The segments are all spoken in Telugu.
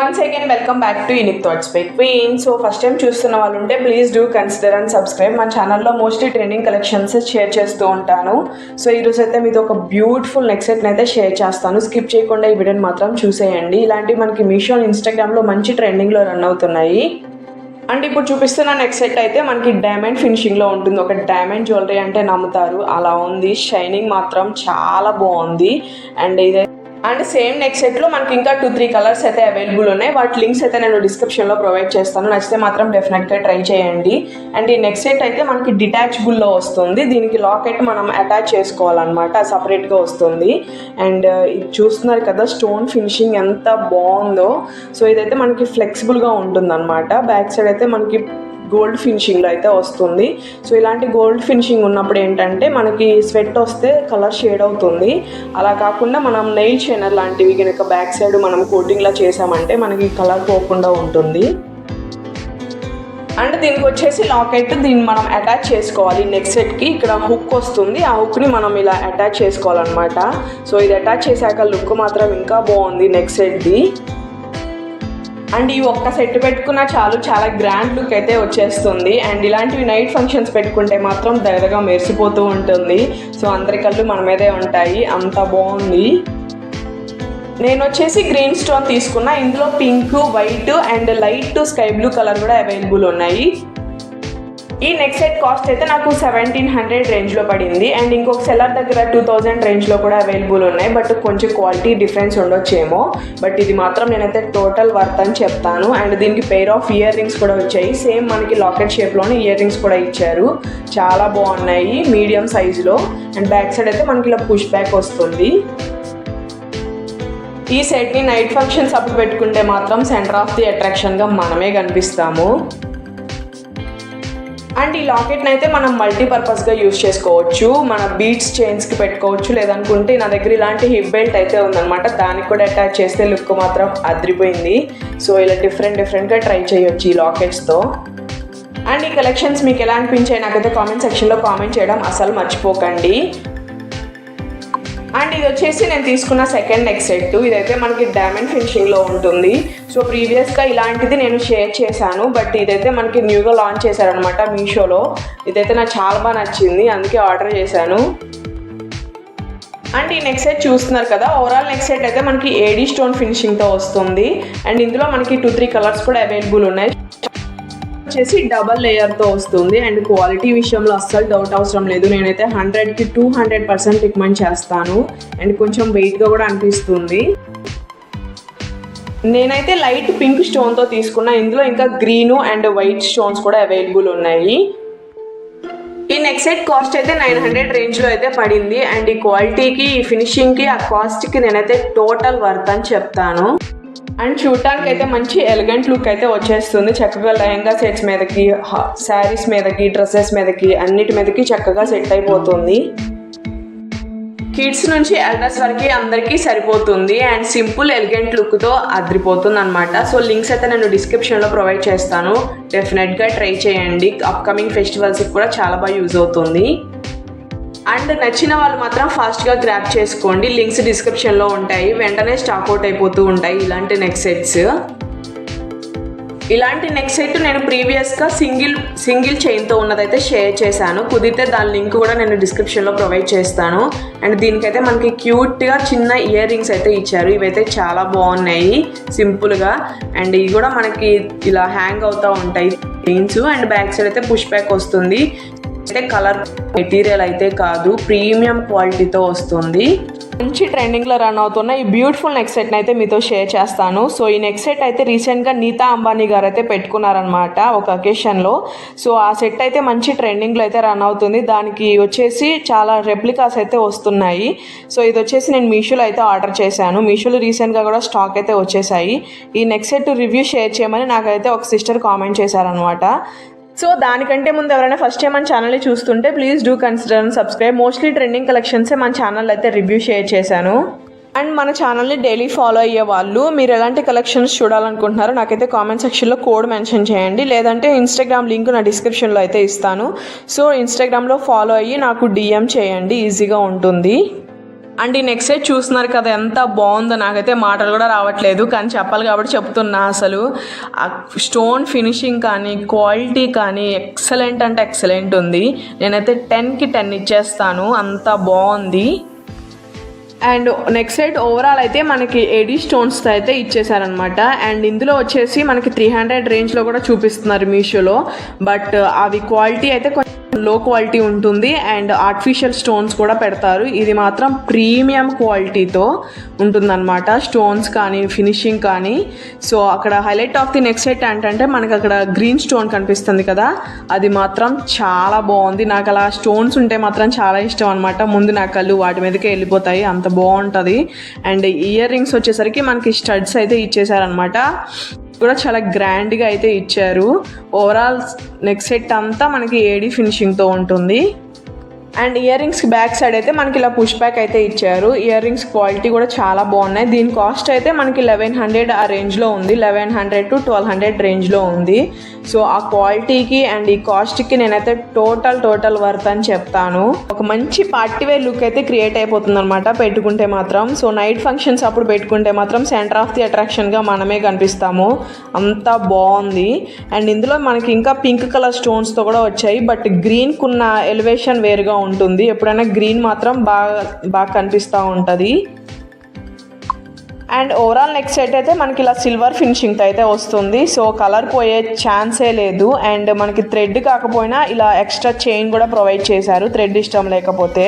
once again welcome back to Unique Thoughts by Queen. So first time చూస్తున్న వాళ్ళు ఉంటే please do consider and subscribe. మన ఛానల్లో మోస్ట్లీ ట్రెండింగ్ కలెక్షన్స్ షేర్ చేస్తూ ఉంటాను. సో ఈరోజు అయితే మీతో ఒక బ్యూటిఫుల్ నెక్ సెట్ని అయితే షేర్ చేస్తాను. స్కిప్ చేయకుండా ఈ వీడియోని మాత్రం చూసేయండి. ఇలాంటివి మనకి మీషో ఇన్స్టాగ్రామ్లో మంచి ట్రెండింగ్లో రన్ అవుతున్నాయి. అండ్ ఇప్పుడు చూపిస్తున్న నెక్ సెట్ అయితే మనకి డైమండ్ ఫినిషింగ్లో ఉంటుంది. ఒక డైమండ్ జ్యువెలరీ అంటే నమ్ముతారు అలా ఉంది. షైనింగ్ మాత్రం చాలా బాగుంది. అండ్ సేమ్ నెక్ సెట్లో మనకి ఇంకా 2-3 కలర్స్ అయితే అవైలబుల్ ఉన్నాయి. వాటి లింక్స్ అయితే నేను డిస్క్రిప్షన్లో ప్రొవైడ్ చేస్తాను. నచ్చితే మాత్రం డెఫినెట్గా ట్రై చేయండి. అండ్ ఈ నెక్ సెట్ అయితే మనకి డిటాచబుల్లో వస్తుంది. దీనికి లాకెట్ మనం అటాచ్ చేసుకోవాలన్నమాట, సపరేట్గా వస్తుంది. అండ్ ఇది చూస్తున్నారు కదా స్టోన్ ఫినిషింగ్ ఎంత బాగుందో. సో ఇదైతే మనకి ఫ్లెక్సిబుల్గా ఉంటుందన్నమాట. బ్యాక్ సైడ్ అయితే మనకి గోల్డ్ ఫినిషింగ్లో అయితే వస్తుంది. సో ఇలాంటి గోల్డ్ ఫినిషింగ్ ఉన్నప్పుడు ఏంటంటే మనకి స్వెట్ వస్తే కలర్ షేడ్ అవుతుంది. అలా కాకుండా మనం నెయిల్ షైనర్ లాంటివి కనుక బ్యాక్ సైడ్ మనం కోటింగ్లా చేసామంటే మనకి కలర్ పోకుండా ఉంటుంది. అండ్ దీనికి వచ్చేసి లాకెట్, దీన్ని మనం అటాచ్ చేసుకోవాలి నెక్ సెట్కి. ఇక్కడ హుక్ వస్తుంది, ఆ హుక్ని మనం ఇలా అటాచ్ చేసుకోవాలన్నమాట. సో ఇది అటాచ్ చేశాక లుక్ మాత్రం ఇంకా బాగుంది నెక్ సెట్ది. అండ్ ఈ ఒక్క సెట్ పెట్టుకున్న చాలు, చాలా గ్రాండ్ లుక్ అయితే వచ్చేస్తుంది. అండ్ ఇలాంటివి నైట్ ఫంక్షన్స్ పెట్టుకుంటే మాత్రం దగ్గరగా మెరిసిపోతూ ఉంటుంది. సో అందరి కళ్ళు మన మీదే ఉంటాయి, అంత బాగుంది. నేను వచ్చేసి గ్రీన్ స్టోన్ తీసుకున్నా. ఇందులో pink, white and light sky blue colour కూడా అవైలబుల్ ఉన్నాయి. ఈ నెక్ సెట్ కాస్ట్ అయితే నాకు 1700 రేంజ్లో పడింది. అండ్ ఇంకొక సెల్లర్ దగ్గర 2000 రేంజ్లో కూడా అవైలబుల్ ఉన్నాయి. బట్ కొంచెం క్వాలిటీ డిఫరెన్స్ ఉండొచ్చేమో. బట్ ఇది మాత్రం నేనైతే టోటల్ వర్త్ అని చెప్తాను. అండ్ దీనికి పెయిర్ ఆఫ్ ఇయర్ రింగ్స్ కూడా వచ్చాయి. సేమ్ మనకి లాకెట్ షేప్లోనే ఇయర్ రింగ్స్ కూడా ఇచ్చారు. చాలా బాగున్నాయి, మీడియం సైజులో. అండ్ బ్యాక్ సైడ్ అయితే మనకి ఇలా పుష్ బ్యాక్ వస్తుంది. ఈ సెట్ని నైట్ ఫంక్షన్స్ అప్పుడు పెట్టుకుంటే మాత్రం సెంటర్ ఆఫ్ ది అట్రాక్షన్గా మనమే కనిపిస్తాము. అండ్ ఈ లాకెట్ని అయితే మనం మల్టీపర్పస్గా యూజ్ చేసుకోవచ్చు. మన బీడ్స్ చైన్స్కి పెట్టుకోవచ్చు, లేదనుకుంటే నా దగ్గర ఇలాంటి హిప్ బెల్ట్ అయితే ఉందన్నమాట, దానికి కూడా అటాచ్ చేస్తే లుక్ మాత్రం అదిరిపోయింది. సో ఇలా డిఫరెంట్గా ట్రై చేయొచ్చు ఈ లాకెట్స్తో. అండ్ ఈ కలెక్షన్స్ మీకు ఎలా అనిపించాయి నాకైతే కామెంట్ సెక్షన్లో కామెంట్ చేయడం అసలు మర్చిపోకండి. అండ్ ఇది వచ్చేసి నేను తీసుకున్న సెకండ్ నెక్ సెట్. ఇదైతే మనకి డైమండ్ ఫినిషింగ్లో ఉంటుంది. సో ప్రీవియస్గా ఇలాంటిది నేను షేర్ చేశాను, బట్ ఇదైతే మనకి న్యూగా లాంచ్ చేశారనమాట మీషోలో. ఇదైతే నాకు చాలా బాగా నచ్చింది, అందుకే ఆర్డర్ చేశాను. అండ్ ఈ నెక్ సెట్ చూస్తున్నారు కదా, ఓవరాల్ నెక్ సెట్ అయితే మనకి ఏడీ స్టోన్ ఫినిషింగ్తో వస్తుంది. అండ్ ఇందులో మనకి 2-3 కలర్స్ కూడా అవైలబుల్ ఉన్నాయి. వచ్చేసి డబల్ లేయర్తో వస్తుంది. అండ్ క్వాలిటీ విషయంలో అస్సలు డౌట్ అవసరం లేదు. నేనైతే 100కి 200% రికమెండ్ చేస్తాను. అండ్ కొంచెం వెయిట్గా కూడా అనిపిస్తుంది. నేనైతే లైట్ పింక్ స్టోన్తో తీసుకున్నా. ఇందులో ఇంకా గ్రీను అండ్ వైట్ స్టోన్స్ కూడా అవైలబుల్ ఉన్నాయి. ఈ నెక్ సెట్ కాస్ట్ అయితే 900 రేంజ్లో అయితే పడింది. అండ్ ఈ క్వాలిటీకి, ఈ ఫినిషింగ్కి, ఆ కాస్ట్కి నేనైతే టోటల్ వర్త్ అని చెప్తాను. అండ్ చూడటానికి అయితే మంచి ఎలిగెంట్ లుక్ అయితే వచ్చేస్తుంది. చక్కగా లెహంగా సెట్స్ మీదకి, శారీస్ మీదకి, డ్రెస్సెస్ మీదకి, అన్నిటి మీదకి చక్కగా సెట్ అయిపోతుంది. కిడ్స్ నుంచి ఎల్డర్స్ వరకు అందరికీ సరిపోతుంది. అండ్ సింపుల్ ఎలిగెంట్ లుక్తో అదిరిపోతుంది అనమాట. సో లింక్స్ అయితే నేను డిస్క్రిప్షన్లో ప్రొవైడ్ చేస్తాను, డెఫినెట్గా ట్రై చేయండి. అప్కమింగ్ ఫెస్టివల్స్కి కూడా చాలా బాగా యూజ్ అవుతుంది. అండ్ నచ్చిన వాళ్ళు మాత్రం ఫాస్ట్గా గ్రాప్ చేసుకోండి. లింక్స్ డిస్క్రిప్షన్లో ఉంటాయి, వెంటనే స్టాక్ అవుట్ అయిపోతూ ఉంటాయి ఇలాంటి నెక్ సెట్స్. ఇలాంటి నెక్ సెట్ నేను ప్రీవియస్గా సింగిల్ చైన్తో ఉన్నదైతే షేర్ చేశాను. కుదిరితే దాని లింక్ కూడా నేను డిస్క్రిప్షన్లో ప్రొవైడ్ చేస్తాను. అండ్ దీనికైతే మనకి క్యూట్గా చిన్న ఇయర్ రింగ్స్ అయితే ఇచ్చారు. ఇవైతే చాలా బాగున్నాయి సింపుల్గా. అండ్ ఇవి కూడా మనకి ఇలా హ్యాంగ్ అవుతూ ఉంటాయి చైన్స్. అండ్ బ్యాక్ సైడ్ అయితే పుష్ బ్యాక్ వస్తుంది. అయితే కలర్ మెటీరియల్ అయితే కాదు, ప్రీమియం క్వాలిటీతో వస్తుంది. మంచి ట్రెండింగ్లో రన్ అవుతున్న ఈ బ్యూటిఫుల్ నెక్ సెట్ని అయితే మీతో షేర్ చేస్తాను. సో ఈ నెక్ సెట్ అయితే రీసెంట్గా నీతా అంబానీ గారు అయితే పెట్టుకున్నారనమాట ఒక అకేషన్లో. సో ఆ సెట్ అయితే మంచి ట్రెండింగ్లో అయితే రన్ అవుతుంది. దానికి వచ్చేసి చాలా రెప్లికాస్ అయితే వస్తున్నాయి. సో ఇది వచ్చేసి నేను మీషోలో అయితే ఆర్డర్ చేశాను. మీషోలో రీసెంట్గా కూడా స్టాక్ అయితే వచ్చేసాయి. ఈ నెక్ సెట్ రివ్యూ షేర్ చేయమని నాకైతే ఒక సిస్టర్ కామెంట్ చేశారనమాట. సో దానికంటే ముందు ఎవరైనా ఫస్ట్ టైం మన ఛానల్ని చూస్తుంటే please do consider and subscribe. Mostly trending కలెక్షన్సే మన ఛానల్ అయితే రివ్యూ షేర్ చేశాను. అండ్ మన ఛానల్ని డైలీ ఫాలో అయ్యే వాళ్ళు మీరు ఎలాంటి కలెక్షన్స్ చూడాలనుకుంటున్నారో నాకైతే కామెంట్ సెక్షన్లో కోడ్ మెన్షన్ చేయండి, లేదంటే ఇన్స్టాగ్రామ్ లింక్ నా డిస్క్రిప్షన్లో అయితే ఇస్తాను. సో ఇన్స్టాగ్రామ్లో ఫాలో అయ్యి నాకు DM చేయండి, ఈజీగా ఉంటుంది. అండ్ ఈ నెక్స్ట్ సెట్ చూస్తున్నారు కదా ఎంత బాగుందో, నాకైతే మాటలు కూడా రావట్లేదు కానీ చెప్పాలి కాబట్టి చెప్తున్నా. అసలు ఆ స్టోన్ ఫినిషింగ్ కానీ క్వాలిటీ కానీ ఎక్సలెంట్ అంటే ఎక్సలెంట్ ఉంది. నేనైతే 10కి 10 ఇచ్చేస్తాను, అంత బాగుంది. అండ్ నెక్స్ట్ సెట్ ఓవరాల్ అయితే మనకి ఏడీ స్టోన్స్తో అయితే ఇచ్చేసారనమాట. అండ్ ఇందులో వచ్చేసి మనకి 300 రేంజ్లో కూడా చూపిస్తున్నారు మీషోలో, బట్ అవి క్వాలిటీ అయితే కొంచెం లో క్వాలిటీ ఉంటుంది అండ్ ఆర్టిఫిషియల్ స్టోన్స్ కూడా పెడతారు. ఇది మాత్రం ప్రీమియం క్వాలిటీతో ఉంటుందన్నమాట, స్టోన్స్ కానీ ఫినిషింగ్ కానీ. సో అక్కడ highlight of the next set ఏంటంటే మనకి అక్కడ గ్రీన్ స్టోన్ కనిపిస్తుంది కదా, అది మాత్రం చాలా బాగుంది. నాకు అలా స్టోన్స్ ఉంటే మాత్రం చాలా ఇష్టం అనమాట. ముందు నా కళ్ళు వాటి మీదకే వెళ్ళిపోతాయి, అంత బాగుంటుంది. అండ్ ఇయర్ రింగ్స్ వచ్చేసరికి మనకి స్టడ్స్ అయితే ఇచ్చేసారనమాట, కూడా చాలా గ్రాండ్గా అయితే ఇచ్చారు. ఓవరాల్ నెక్స్ట్ సెట్ అంతా మనకి ఏడీ ఫినిషింగ్తో ఉంటుంది. అండ్ ఇయర్ రింగ్స్కి బ్యాక్ సైడ్ అయితే మనకి ఇలా పుష్ బ్యాక్ అయితే ఇచ్చారు. ఇయర్ రింగ్స్ క్వాలిటీ కూడా చాలా బాగున్నాయి. దీని కాస్ట్ అయితే మనకి 1100 ఆ రేంజ్లో ఉంది, 1100 to 1200 రేంజ్లో ఉంది. సో ఆ క్వాలిటీకి అండ్ ఈ కాస్ట్కి నేనైతే టోటల్ వర్త్ అని చెప్తాను. ఒక మంచి పార్టీ వేర్ లుక్ అయితే క్రియేట్ అయిపోతుంది అనమాట పెట్టుకుంటే మాత్రం. సో నైట్ ఫంక్షన్స్ అప్పుడు పెట్టుకుంటే మాత్రం సెంటర్ ఆఫ్ ది అట్రాక్షన్గా మనమే కనిపిస్తాము, అంతా బాగుంది. అండ్ ఇందులో మనకి ఇంకా పింక్ కలర్ స్టోన్స్తో కూడా వచ్చాయి, బట్ గ్రీన్కున్న ఎలివేషన్ వేరుగా ఉంటుంది. ఎప్పుడైనా గ్రీన్ మాత్రం బాగా కనిపిస్తూ ఉంటుంది. అండ్ ఓవరాల్ నెక్స్ట్ సెట్ అయితే మనకి ఇలా సిల్వర్ ఫినిషింగ్తో అయితే వస్తుంది. సో కలర్ పోయే ఛాన్సే లేదు. అండ్ మనకి థ్రెడ్ కాకపోయినా ఇలా ఎక్స్ట్రా చైన్ కూడా ప్రొవైడ్ చేశారు, థ్రెడ్ ఇష్టం లేకపోతే.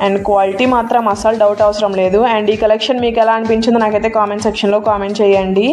అండ్ క్వాలిటీ మాత్రం అసలు డౌట్ అవసరం లేదు. అండ్ ఈ కలెక్షన్ మీకు ఎలా అనిపించిందో నాకైతే కామెంట్ సెక్షన్లో కామెంట్ చేయండి.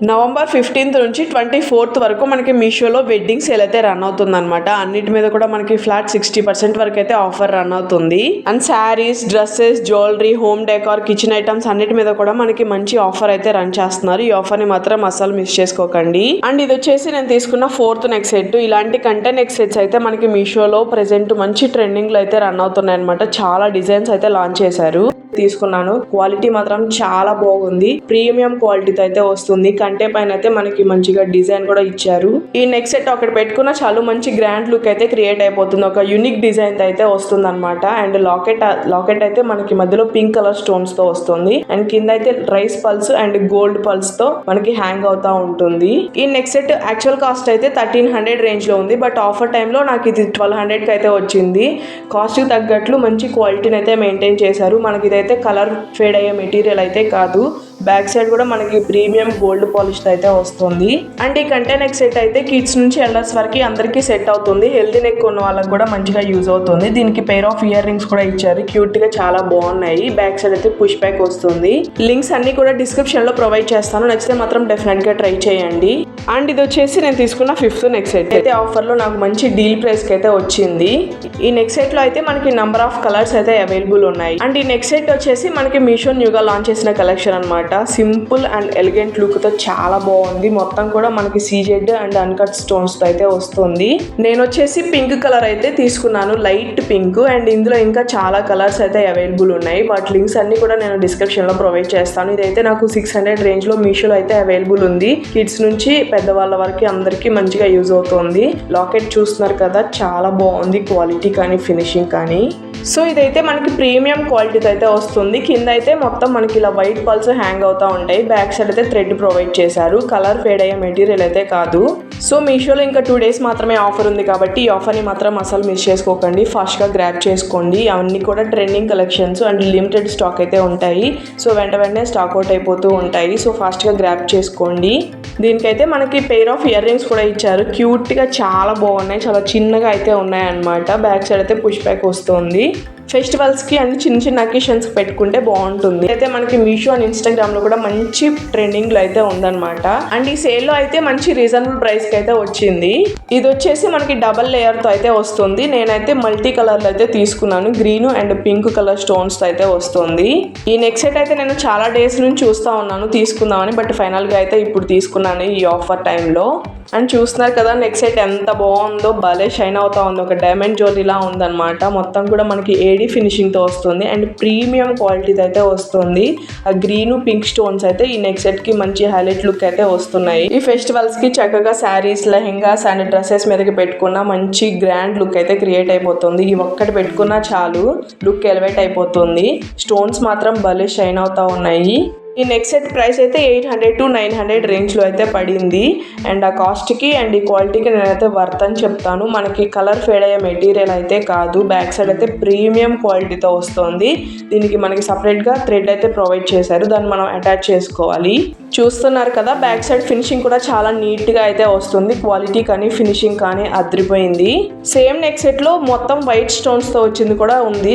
November 15th నుంచి 24th వరకు మనకి మీషోలో వెడ్డింగ్ సేల్ అయితే రన్ అవుతుందన్నమాట. అన్నిటి మీద కూడా మనకి ఫ్లాట్ 60% వరకు అయితే ఆఫర్ రన్ అవుతుంది. And saris, dresses, jewellery, home decor, kitchen items అన్నిటి మీద కూడా మనకి మంచి ఆఫర్ అయితే రన్ చేస్తున్నారు. ఈ ఆఫర్ ని మాత్రం అసలు మిస్ చేసుకోకండి. అండ్ ఇది వచ్చేసి నేను తీసుకున్న 4th నెక్ సెట్. ఇలాంటి కంటెంట్ నెక్ సెట్స్ అయితే మనకి మీషోలో ప్రెసెంట్ మంచి ట్రెండింగ్ లో అయితే రన్ అవుతున్నాయి అనమాట. చాలా డిజైన్స్ అయితే లాంచ్ చేశారు, తీసుకున్నాను. క్వాలిటీ మాత్రం చాలా బాగుంది, ప్రీమియం క్వాలిటీతో అయితే వస్తుంది. కంటే పైన అయితే మనకి మంచిగా డిజైన్ కూడా ఇచ్చారు. ఈ నెక్ సెట్ ఒకటి పెట్టుకున్న చాలు మంచి గ్రాండ్ లుక్ అయితే క్రియేట్ అయిపోతుంది, ఒక యూనిక్ డిజైన్ అయితే వస్తుంది అనమాట. అండ్ లాకెట్ అయితే మనకి మధ్యలో పింక్ కలర్ స్టోన్స్ తో వస్తుంది. అండ్ కింద అయితే rice pearls and gold pulse తో మనకి హ్యాంగ్ అవుతా ఉంటుంది. ఈ నెక్ సెట్ యాక్చువల్ కాస్ట్ అయితే 1300 రేంజ్ లో ఉంది, బట్ ఆఫర్ టైంలో నాకు ఇది 1200 కి అయితే వచ్చింది. కాస్ట్ కి తగ్గట్లు మంచి క్వాలిటీని అయితే మెయింటైన్ చేశారు. మనకి ఇదైతే కలర్ ఫేడ్ అయ్యే మెటీరియల్ అయితే కాదు. బ్యాక్ సైడ్ కూడా మనకి ప్రీమియం గోల్డ్ పాలిష్ అయితే వస్తుంది. అండ్ ఈ కంటెంట్ నెక్ సెట్ అయితే కిడ్స్ నుంచి ఎల్డర్స్ వరకు అందరికీ సెట్ అవుతుంది. హెల్తీ నెక్ ఉన్న వాళ్ళకి కూడా మంచిగా యూజ్ అవుతుంది. దీనికి పెయిర్ ఆఫ్ ఇయర్ రింగ్స్ కూడా ఇచ్చారు, క్యూట్ గా చాలా బాగున్నాయి. బ్యాక్ సైడ్ అయితే పుష్ బ్యాక్ వస్తుంది. లింక్స్ అన్ని కూడా డిస్క్రిప్షన్ లో ప్రొవైడ్ చేస్తాను, నచ్చితే మాత్రం డెఫినెట్ గా ట్రై చేయండి. అండ్ ఇది వచ్చేసి నేను తీసుకున్న 5th నెక్ సెట్ అయితే ఆఫర్ లో నాకు మంచి డీల్ ప్రైస్ కి అయితే వచ్చింది. ఈ నెక్ సెట్ లో అయితే మనకి నంబర్ ఆఫ్ కలర్స్ అయితే అవైలబుల్ ఉన్నాయి. అండ్ ఈ నెక్ సెట్ వచ్చేసి మనకి మీషో న్యూగా లాంచ్ చేసిన కలెక్షన్ అనమాట. సింపుల్ అండ్ ఎలిగెంట్ లుక్ తో చాలా బాగుంది. మొత్తం కూడా మనకి సీజెడ్ అండ్ అన్కట్ స్టోన్స్ తో అయితే వస్తుంది. నేను వచ్చేసి పింక్ కలర్ అయితే తీసుకున్నాను, లైట్ పింక్. అండ్ ఇందులో ఇంకా చాలా కలర్స్ అయితే అవైలబుల్ ఉన్నాయి. వాటి లింక్స్ అన్ని కూడా నేను డిస్క్రిప్షన్ లో ప్రొవైడ్ చేస్తాను. ఇదైతే నాకు 600 రేంజ్ లో మీషోలో అయితే అవైలబుల్ ఉంది. కిడ్స్ నుంచి పెద్దవాళ్ళ వరకు అందరికి మంచిగా యూజ్ అవుతుంది. లాకెట్ చూస్తున్నారు కదా, చాలా బాగుంది క్వాలిటీ కానీ ఫినిషింగ్ కానీ. సో ఇదైతే మనకి ప్రీమియం క్వాలిటీతో అయితే వస్తుంది. కింద అయితే మొత్తం మనకి ఇలా వైట్ పల్స్ హ్యాంగ్ అవుతా ఉంటాయి. బ్యాక్ సైడ్ అయితే థ్రెడ్ ప్రొవైడ్ చేశారు, కలర్ ఫేడ్ అయ్యే మెటీరియల్ అయితే కాదు. సో మీషోలో ఇంకా 2 days మాత్రమే ఆఫర్ ఉంది కాబట్టి ఈ ఆఫర్ని మాత్రం అసలు మిస్ చేసుకోకండి, ఫాస్ట్గా గ్రాబ్ చేసుకోండి. అవన్నీ కూడా trending collections and limited stock అయితే ఉంటాయి. సో వెంటనే స్టాక్ అవుట్ అయిపోతూ ఉంటాయి. సో ఫాస్ట్గా గ్రాబ్ చేసుకోండి. దీనికైతే మనకి పెయిర్ ఆఫ్ ఇయర్ రింగ్స్ కూడా ఇచ్చారు, క్యూట్గా చాలా బాగున్నాయి, చాలా చిన్నగా అయితే ఉన్నాయన్నమాట. బ్యాక్ సైడ్ అయితే పుష్ బ్యాక్ వస్తుంది. ఫెస్టివల్స్కి అండ్ చిన్న అకేషన్స్కి పెట్టుకుంటే బాగుంటుంది. అయితే మనకి మీషో అండ్ ఇన్స్టాగ్రామ్లో కూడా మంచి ట్రెండింగ్లో అయితే ఉందన్నమాట. అండ్ ఈ సేల్లో అయితే మంచి రీజనబుల్ ప్రైస్కి అయితే వచ్చింది. ఇది వచ్చేసి మనకి డబల్ లేయర్తో అయితే వస్తుంది. నేనైతే మల్టీ కలర్లో అయితే తీసుకున్నాను, గ్రీన్ అండ్ పింక్ కలర్ స్టోన్స్తో అయితే వస్తుంది. ఈ నెక్ సెట్ అయితే నేను చాలా డేస్ నుంచి చూస్తూ ఉన్నాను తీసుకుందామని, బట్ ఫైనల్గా అయితే ఇప్పుడు తీసుకున్నాను ఈ ఆఫర్ టైంలో. అండ్ చూస్తున్నారు కదా నెక్ సెట్ ఎంత బాగుందో, భలే షైన్ అవుతా ఉంది, ఒక డైమండ్ జ్యువెలరీలా ఉందన్నమాట. మొత్తం కూడా మనకి ఏడీ ఫినిషింగ్ తో వస్తుంది అండ్ ప్రీమియం క్వాలిటీతో అయితే వస్తుంది. ఆ గ్రీన్ పింక్ స్టోన్స్ అయితే ఈ నెక్ సెట్ కి మంచి హైలైట్ లుక్ అయితే వస్తున్నాయి. ఈ ఫెస్టివల్స్ కి చక్కగా శారీస్, లెహెంగాస్ అండ్ డ్రెస్సెస్ మీదకి పెట్టుకున్న మంచి గ్రాండ్ లుక్ అయితే క్రియేట్ అయిపోతుంది. ఈ ఒక్కటి పెట్టుకున్నా చాలు, లుక్ ఎలివేట్ అయిపోతుంది. స్టోన్స్ మాత్రం భలే షైన్ అవుతా ఉన్నాయి. ఈ నెక్ సెట్ ప్రైస్ అయితే 800 to 900 రేంజ్లో అయితే పడింది. అండ్ ఆ కాస్ట్కి అండ్ ఈ క్వాలిటీకి నేనైతే వర్త్ అని చెప్తాను. మనకి కలర్ ఫేడ్ అయ్యే మెటీరియల్ అయితే కాదు, బ్యాక్ సైడ్ అయితే ప్రీమియం క్వాలిటీతో వస్తుంది. దీనికి మనకి సపరేట్గా థ్రెడ్ అయితే ప్రొవైడ్ చేశారు, దాన్ని మనం అటాచ్ చేసుకోవాలి. చూస్తున్నారు కదా బ్యాక్ సైడ్ ఫినిషింగ్ కూడా చాలా నీట్గా అయితే వస్తుంది. క్వాలిటీ కానీ ఫినిషింగ్ కానీ అదిరిపోయింది. సేమ్ నెక్ సెట్లో మొత్తం వైట్ స్టోన్స్తో వచ్చింది కూడా ఉంది,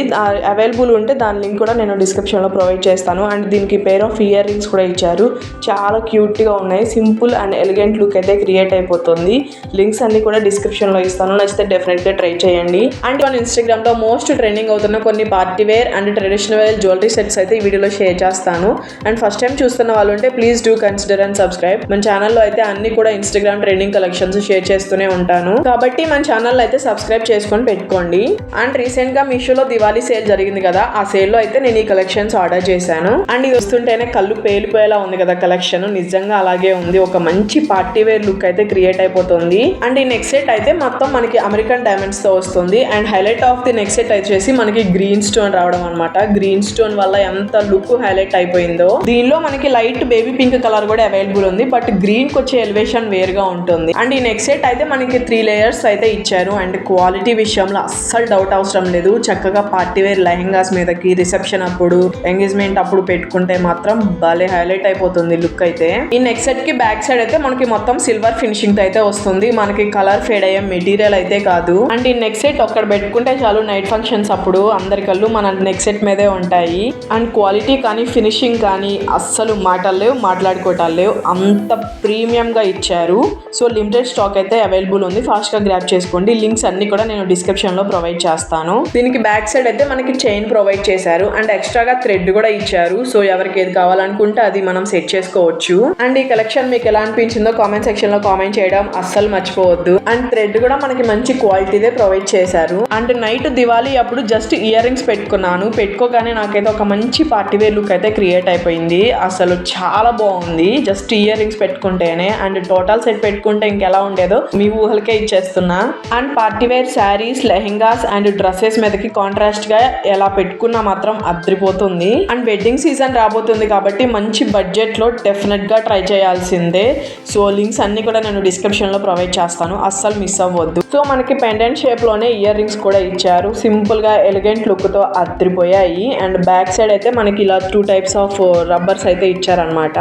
అవైలబుల్ ఉంటే దాని లింక్ కూడా నేను డిస్క్రిప్షన్లో ప్రొవైడ్ చేస్తాను. అండ్ దీనికి పేర్ ఆఫ్ ఇయర్ రింగ్స్ కూడా ఇచ్చారు, చాలా క్యూట్గా ఉన్నాయి. సింపుల్ అండ్ ఎలిగెంట్ లుక్ అయితే క్రియేట్ అయిపోతుంది. లింక్స్ అన్ని కూడా డిస్క్రిప్షన్లో ఇస్తాను, నచ్చితే డెఫినెట్గా ట్రై చేయండి. అండ్ మన ఇన్స్టాగ్రామ్లో మోస్ట్ ట్రెండింగ్ అవుతున్న కొన్ని party wear and traditional wear jewellery sets అయితే ఈ వీడియోలో షేర్ చేస్తాను. అండ్ ఫస్ట్ టైం చూస్తున్న వాళ్ళు ఉంటే please do consider and subscribe. మన ఛానల్లో అయితే అన్ని కూడా ఇన్స్టాగ్రామ్ ట్రెండింగ్ కలెక్షన్స్ షేర్ చేస్తూనే ఉంటాను, కాబట్టి మన ఛానల్ అయితే సబ్స్క్రైబ్ చేసుకొని పెట్టుకోండి. అండ్ రీసెంట్ గా మీషోలో దివాళీ సేల్ జరిగింది కదా, ఆ సేల్ లో అయితే నేను ఈ కలెక్షన్స్ ఆర్డర్ చేశాను. అండ్ ఇది వస్తుంటేనే కళ్ళు పేలిపోయేలా ఉంది కదా కలెక్షన్, నిజంగా అలాగే ఉంది. ఒక మంచి పార్టీ వేర్ లుక్ అయితే క్రియేట్ అయిపోతుంది. అండ్ ఈ నెక్ సెట్ అయితే మొత్తం మనకి అమెరికన్ డైమండ్స్ తో వస్తుంది. And highlight of the neck set వచ్చేసి మనకి గ్రీన్ స్టోన్ రావడం అనమాట. గ్రీన్ స్టోన్ వల్ల ఎంత లుక్ హైలైట్ అయిపోయిందో. దీనిలో మనకి లైట్ బేబీ పింక్ కలర్ కూడా అవైలబుల్ ఉంది, బట్ గ్రీన్ కి వచ్చే ఎలివేషన్ వేరుగా ఉంటుంది. అండ్ ఈ నెక్ సెట్ అయితే మనకి 3 లేయర్స్ అయితే ఇచ్చారు. అండ్ క్వాలిటీ విషయంలో అస్సలు డౌట్ అవసరం లేదు. చక్కగా పార్టీ వేర్ లెహెంగాస్ మీదకి, రిసెప్షన్ అప్పుడు, ఎంగేజ్మెంట్ అప్పుడు పెట్టుకుంటే మాత్రం భలే హైలైట్ అయిపోతుంది లుక్ అయితే. ఈ నెక్ సెట్ కి బ్యాక్ సైడ్ అయితే మనకి మొత్తం సిల్వర్ ఫినిషింగ్ తో అయితే వస్తుంది, మనకి కలర్ ఫేడ్ అయ్యే మెటీరియల్ అయితే కాదు. అండ్ ఈ నెక్ సెట్ ఒక్కడ పెట్టుకుంటే చాలు, నైట్ ఫంక్షన్స్ అప్పుడు అందరి కళ్ళు మన నెక్ సెట్ మీదే ఉంటాయి. అండ్ క్వాలిటీ కానీ ఫినిషింగ్ కానీ అస్సలు మాటలు లేవు, మాట్లాడుకోవటాలు లేవు, అంత ప్రీమియం గా ఇచ్చారు. సో లిమిటెడ్ స్టాక్ అయితే అవైలబుల్ ఉంది, ఫాస్ట్ గా గ్రాబ్ చేసుకోండి. లింక్స్ అన్ని కూడా నేను డిస్క్రిప్షన్ లో ప్రొవైడ్ చేస్తాను. దీనికి బ్యాక్ సైడ్ అయితే మనకి చైన్ ప్రొవైడ్ చేశారు అండ్ ఎక్స్ట్రాగా థ్రెడ్ కూడా ఇచ్చారు. సో ఎవరికి ఏది కావాలనుకుంటే అది మనం సెట్ చేసుకోవచ్చు. అండ్ ఈ కలెక్షన్ మీకు ఎలా అనిపించిందో కామెంట్ సెక్షన్ లో కామెంట్ చేయడం అస్సలు మర్చిపోవద్దు. అండ్ థ్రెడ్ కూడా మనకి మంచి క్వాలిటీదే ప్రొవైడ్ చేశారు. అండ్ నైట్ దివాళీ అప్పుడు జస్ట్ ఇయర్ రింగ్స్ పెట్టుకున్నాను, పెట్టుకోగానే నాకైతే ఒక మంచి పార్టీ వేర్ లుక్ అయితే క్రియేట్ అయిపోయింది. అసలు చాలా బాగుంది జస్ట్ ఇయర్ రింగ్స్ పెట్టుకుంటేనే. అండ్ టోటల్ సెట్ పెట్టుకుంటే ఇంకెలా ఉండేదో మీ ఊహలకే ఇచ్చేస్తున్నా. And party wear saris, lehengas and dresses మీదకి కాంట్రాస్ట్ గా ఎలా పెట్టుకున్నా మాత్రం అద్రిపోతుంది. అండ్ వెడ్డింగ్ సీజన్ రాబోతుంది కాబట్టి మంచి బడ్జెట్ లో డెఫినెట్ గా ట్రై చేయాల్సిందే. సో లింక్స్ అన్ని కూడా నేను డిస్క్రిప్షన్ లో ప్రొవైడ్ చేస్తాను, అస్సలు మిస్ అవ్వద్దు. సో మనకి పెండెంట్ షేప్ లోనే ఇయర్ రింగ్స్ కూడా ఇచ్చారు, సింపుల్ గా ఎలిగెంట్ లుక్ తో అద్రిపోయాయి. అండ్ బ్యాక్ సైడ్ అయితే మనకి ఇలా 2 టైప్స్ ఆఫ్ రబ్బర్స్ అయితే ఇచ్చారనమాట.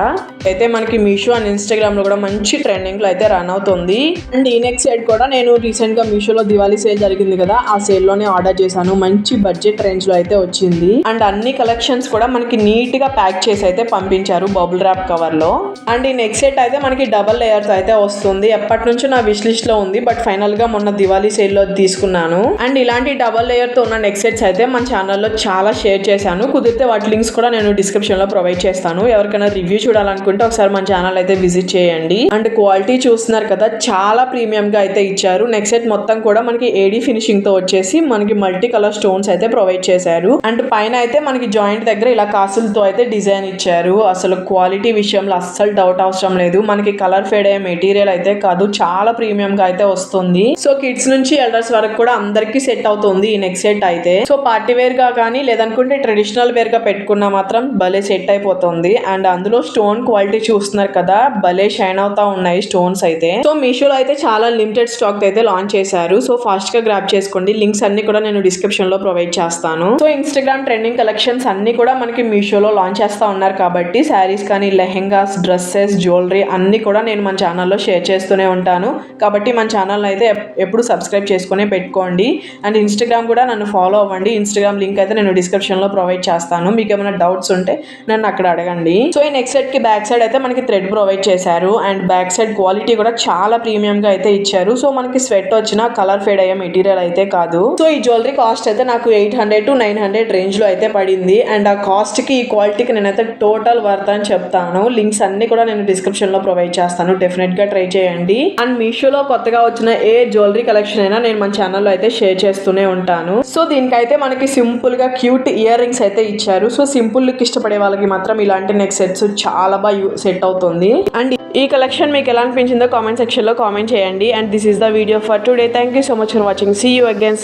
అయితే మనకి మీషో అండ్ ఇన్స్టాగ్రామ్ లో కూడా మంచి ట్రెండింగ్ లో అయితే రన్ అవుతుంది. అండ్ ఈ నెక్ సెట్ కూడా నేను రీసెంట్ గా మీషోలో దివాళీ సేల్ జరిగింది కదా, ఆ సేల్ లోనే ఆర్డర్ చేశాను. మంచి బడ్జెట్ రేంజ్ లో అయితే వచ్చింది. అండ్ అన్ని కలెక్షన్స్ కూడా మనకి నీట్ గా ప్యాక్ చేసి అయితే పంపించారు బబుల్ ర్యాప్ కవర్ లో. అండ్ ఈ నెక్ సెట్ అయితే మనకి డబల్ లేయర్స్ అయితే వస్తుంది. ఎప్పటి నుంచో నా విష్ లిస్ట్ లో ఉంది, బట్ ఫైనల్ గా మొన్న దివాళీ సేల్ లో తీసుకున్నాను. అండ్ ఇలాంటి డబల్ లేయర్ తో ఉన్న నెక్ సెట్స్ అయితే మన ఛానల్లో చాలా షేర్ చేశాను, కుదిరితే వాటి లింక్స్ కూడా నేను డిస్క్రిప్షన్ లో ప్రొవైడ్ చేస్తాను. ఎవరికైనా రివ్యూ చూడాలనుకుంటే ఒకసారి మన ఛానల్ అయితే విజిట్ చేయండి. అండ్ క్వాలిటీ చూస్తున్నారు కదా, చాలా ప్రీమియం గా అయితే ఇచ్చారు. నెక్ సెట్ మొత్తం కూడా మనకి ఏడీ ఫినిషింగ్ తో వచ్చేసి మనకి మల్టీ కలర్ స్టోన్స్ అయితే ప్రొవైడ్ చేశారు. అండ్ పైన అయితే మనకి జాయింట్ దగ్గర ఇలా కాసులతో అయితే డిజైన్ ఇచ్చారు. అసలు క్వాలిటీ విషయంలో అస్సలు డౌట్ అవసరం లేదు, మనకి కలర్ ఫేడ్ అయ్యే మెటీరియల్ అయితే కాదు, చాలా ప్రీమియం గా అయితే వస్తుంది. సో కిడ్స్ నుంచి ఎల్డర్స్ వరకు కూడా అందరికి సెట్ అవుతుంది ఈ నెక్ సెట్ అయితే. సో పార్టీ వేర్ గా కానీ లేదనుకుంటే ట్రెడిషనల్ వేర్ గా పెట్టుకున్నా మాత్రం భలే సెట్ అయిపోతుంది. అండ్ అందులో స్టోన్ క్వాలిటీ చూస్తున్నారు కదా, భలే షైన్ అవుతా ఉన్నాయి స్టోన్స్ అయితే. సో మీషోలో అయితే చాలా లిమిటెడ్ స్టాక్ అయితే లాంచ్ చేశారు, సో ఫాస్ట్ గా గ్రాబ్ చేసుకోండి. లింక్స్ అన్ని కూడా నేను డిస్క్రిప్షన్ లో ప్రొవైడ్ చేస్తాను. సో ఇన్స్టాగ్రామ్ ట్రెండింగ్ కలెక్షన్స్ అన్ని కూడా మనకి మీషోలో లాంచ్ చేస్తా ఉన్నారు కాబట్టి శారీస్ కానీ, లెహెంగాస్, డ్రెస్సెస్, జ్యువెలరీ అన్ని కూడా నేను మన ఛానల్లో షేర్ చేస్తూనే ఉంటాను. కాబట్టి మన ఛానల్ అయితే ఎప్పుడు సబ్స్క్రైబ్ చేసుకునే పెట్టుకోండి. అండ్ ఇన్స్టాగ్రామ్ కూడా నన్ను ఫాలో అవ్వండి. ఇన్స్టాగ్రామ్ లింక్ అయితే నేను డిస్క్రిప్షన్ లో ప్రొవైడ్ చేస్తాను. మీకు ఏమైనా డౌట్స్ ఉంటే నన్ను అక్కడ అడగండి. సో ఈ నెక్ సెట్ కి బ్యాక్ సైడ్ అయితే మనకి థ్రెడ్ ప్రొవైడ్ చేశారు అండ్ బ్యాక్ సైడ్ క్వాలిటీ కూడా చాలా ప్రీమియం గా అయితే ఇచ్చారు. సో మనకి స్వెట్ వచ్చిన కలర్ ఫేడ్ అయ్యే మెటీరియల్ అయితే కాదు. సో ఈ జ్యువెలరీ కాస్ట్ అయితే నాకు 800 to 900 రేంజ్ లో అయితే పడింది. అండ్ ఆ కాస్ట్ కి ఈ క్వాలిటీకి నేనైతే టోటల్ వర్త్ అని చెప్తాను. లింక్స్ అన్ని కూడా నేను డిస్క్రిప్షన్ లో ప్రొవైడ్ చేస్తాను, డెఫినెట్ గా ట్రై చేయండి. అండ్ మీషోలో కొత్తగా వచ్చిన ఏ జ్యువెలరీ కలెక్షన్ అయినా నేను మన ఛానల్లో అయితే షేర్ చేస్తూనే ఉంటాను. సో దీనికైతే మనకి సింపుల్ గా క్యూట్ ఇయర్ రింగ్స్ అయితే ఇచ్చారు. సో సింపుల్ లుక్ ఇష్టపడే వాళ్ళకి మాత్రం ఇలాంటి నెక్ సెట్స్ చాలా బాగా సెట్ అవుతుంది. అండ్ ఈ కలెక్షన్ మీకు ఎలా అనిపించిందో కామెంట్ సెక్షన్ లో కామెంట్ చేయండి. And this is the video for today. Thank you so much for watching. See you again.